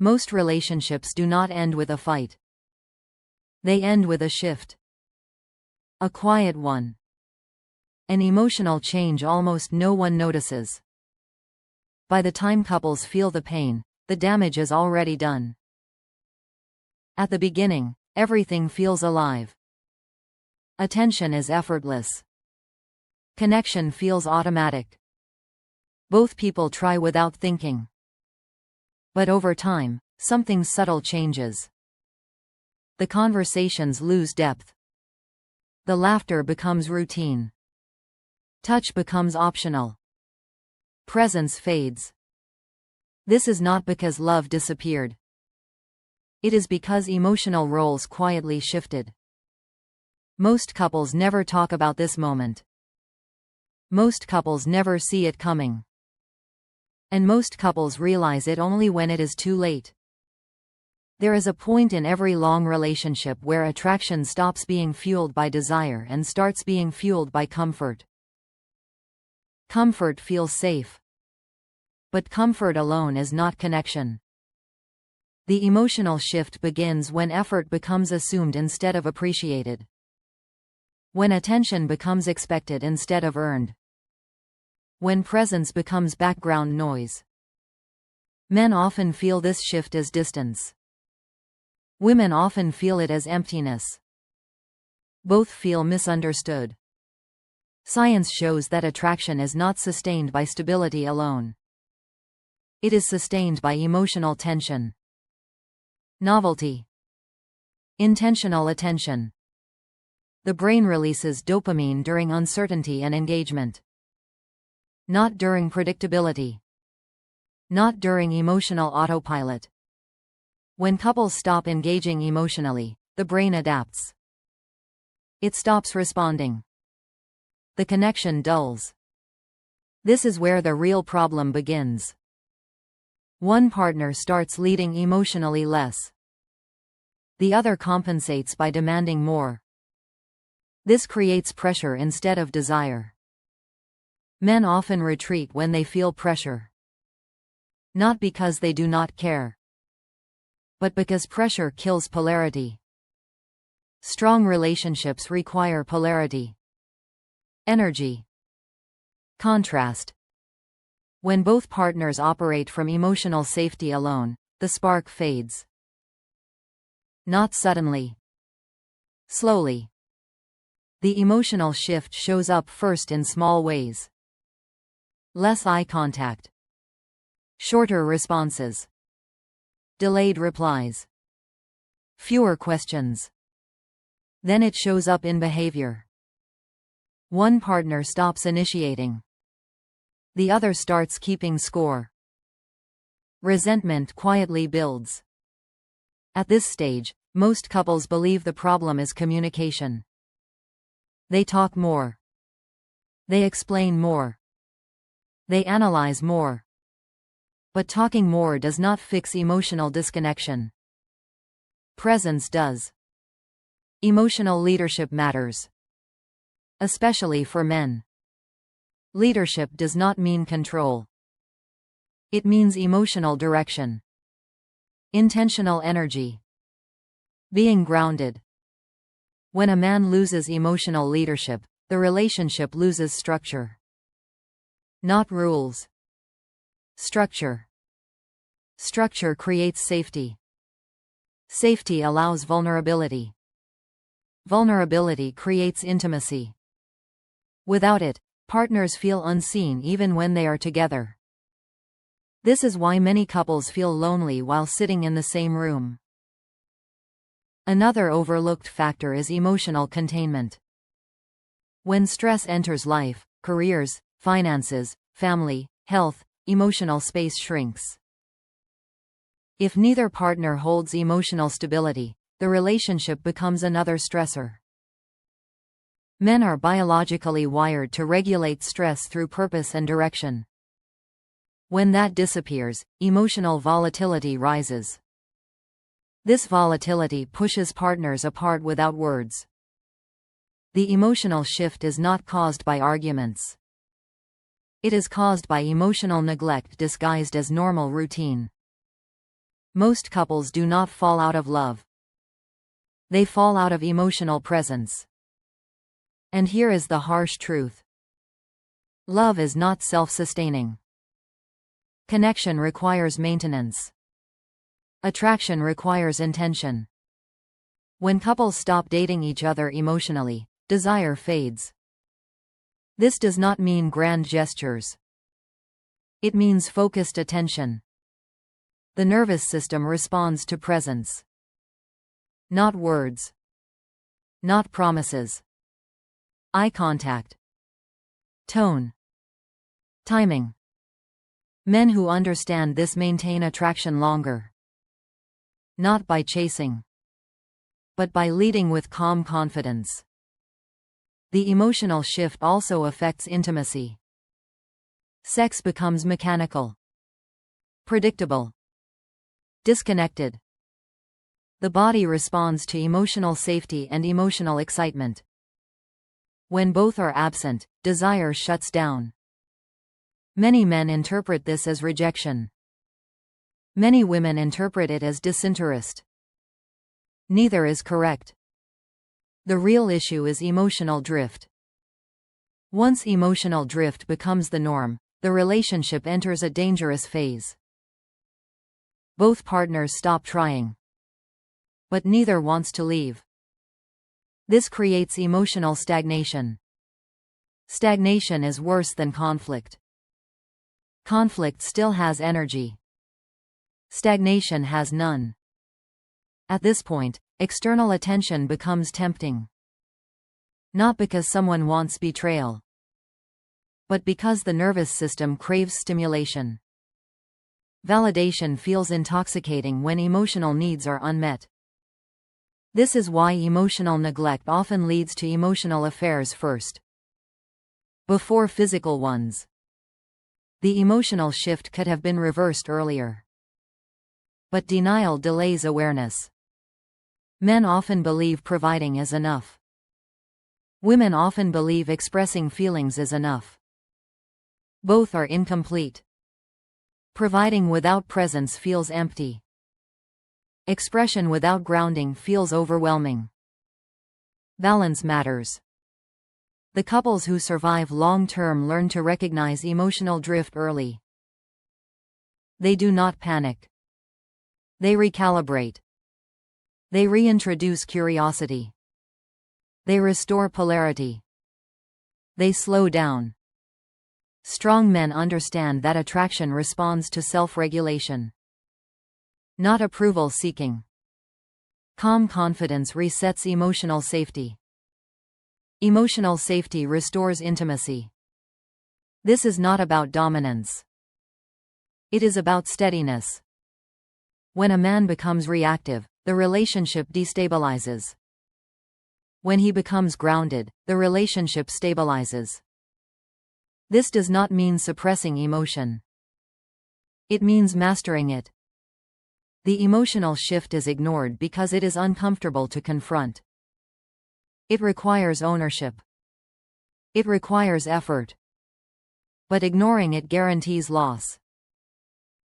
Most relationships do not end with a fight. They end with a shift. A quiet one. An emotional change almost no one notices. By the time couples feel the pain, the damage is already done. At the beginning, everything feels alive. Attention is effortless. Connection feels automatic. Both people try without thinking. But over time, something subtle changes. The conversations lose depth. The laughter becomes routine. Touch becomes optional. Presence fades. This is not because love disappeared. It is because emotional roles quietly shifted. Most couples never talk about this moment. Most couples never see it coming. And most couples realize it only when it is too late. There is a point in every long relationship where attraction stops being fueled by desire and starts being fueled by comfort. Comfort feels safe. But comfort alone is not connection. The emotional shift begins when effort becomes assumed instead of appreciated. When attention becomes expected instead of earned. When presence becomes background noise. Men often feel this shift as distance. Women often feel it as emptiness. Both feel misunderstood. Science shows that attraction is not sustained by stability alone. It is sustained by emotional tension. Novelty. Intentional attention. The brain releases dopamine during uncertainty and engagement. Not during predictability. Not during emotional autopilot. When couples stop engaging emotionally, the brain adapts. It stops responding. The connection dulls. This is where the real problem begins. One partner starts leading emotionally less. The other compensates by demanding more. This creates pressure instead of desire. Men often retreat when they feel pressure. Not because they do not care, but because pressure kills polarity. Strong relationships require polarity. Energy. Contrast. When both partners operate from emotional safety alone, the spark fades. Not suddenly. Slowly. The emotional shift shows up first in small ways. Less eye contact. Shorter responses. Delayed replies. Fewer questions. Then it shows up in behavior. One partner stops initiating. The other starts keeping score. Resentment quietly builds. At this stage, most couples believe the problem is communication. They talk more. They explain more. They analyze more. But talking more does not fix emotional disconnection. Presence does. Emotional leadership matters. Especially for men. Leadership does not mean control. It means emotional direction. Intentional energy. Being grounded. When a man loses emotional leadership, the relationship loses structure. Not rules. Structure. Structure creates safety. Safety allows vulnerability. Vulnerability creates intimacy. Without it, partners feel unseen even when they are together. This is why many couples feel lonely while sitting in the same room. Another overlooked factor is emotional containment. When stress enters life, careers, finances, family, health, emotional space shrinks. If neither partner holds emotional stability, the relationship becomes another stressor. Men are biologically wired to regulate stress through purpose and direction. When that disappears, emotional volatility rises. This volatility pushes partners apart without words. The emotional shift is not caused by arguments. It is caused by emotional neglect disguised as normal routine. Most couples do not fall out of love. They fall out of emotional presence. And here is the harsh truth. Love is not self-sustaining. Connection requires maintenance. Attraction requires intention. When couples stop dating each other emotionally, desire fades. This does not mean grand gestures. It means focused attention. The nervous system responds to presence. Not words. Not promises. Eye contact. Tone. Timing. Men who understand this maintain attraction longer. Not by chasing, but by leading with calm confidence. The emotional shift also affects intimacy. Sex becomes mechanical, predictable, disconnected. The body responds to emotional safety and emotional excitement. When both are absent, desire shuts down. Many men interpret this as rejection. Many women interpret it as disinterest. Neither is correct. The real issue is emotional drift. Once emotional drift becomes the norm, the relationship enters a dangerous phase. Both partners stop trying, but neither wants to leave. This creates emotional stagnation. Stagnation is worse than conflict. Conflict still has energy. Stagnation has none. At this point, external attention becomes tempting. Not because someone wants betrayal, but because the nervous system craves stimulation. Validation feels intoxicating when emotional needs are unmet. This is why emotional neglect often leads to emotional affairs first, before physical ones. The emotional shift could have been reversed earlier. But denial delays awareness. Men often believe providing is enough. Women often believe expressing feelings is enough. Both are incomplete. Providing without presence feels empty. Expression without grounding feels overwhelming. Balance matters. The couples who survive long-term learn to recognize emotional drift early. They do not panic. They recalibrate. They reintroduce curiosity. They restore polarity. They slow down. Strong men understand that attraction responds to self-regulation, not approval seeking. Calm confidence resets emotional safety. Emotional safety restores intimacy. This is not about dominance. It is about steadiness. When a man becomes reactive, the relationship destabilizes. When he becomes grounded, the relationship stabilizes. This does not mean suppressing emotion. It means mastering it. The emotional shift is ignored because it is uncomfortable to confront. It requires ownership. It requires effort. But ignoring it guarantees loss.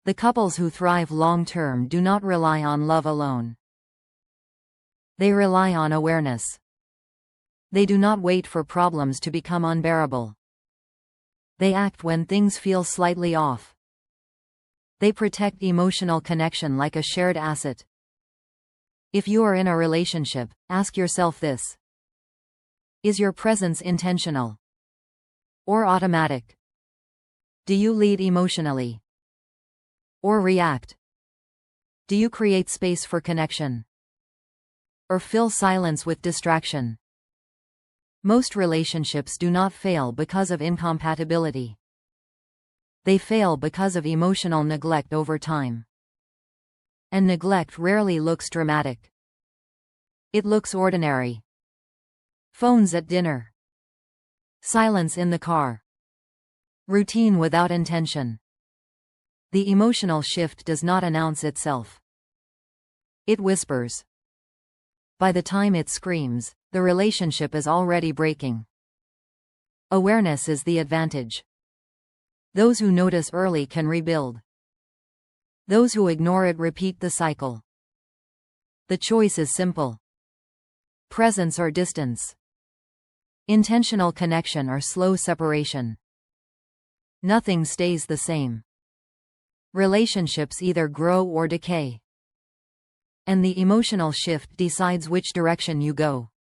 The couples who thrive long-term do not rely on love alone. They rely on awareness. They do not wait for problems to become unbearable. They act when things feel slightly off. They protect emotional connection like a shared asset. If you are in a relationship, ask yourself this. Is your presence intentional or automatic? Do you lead emotionally or react? Do you create space for connection or fill silence with distraction? Most relationships do not fail because of incompatibility. They fail because of emotional neglect over time. And neglect rarely looks dramatic. It looks ordinary. Phones at dinner. Silence in the car. Routine without intention. The emotional shift does not announce itself. It whispers. By the time it screams, the relationship is already breaking. Awareness is the advantage. Those who notice early can rebuild. Those who ignore it repeat the cycle. The choice is simple: presence or distance, intentional connection or slow separation. Nothing stays the same. Relationships either grow or decay. And the emotional shift decides which direction you go.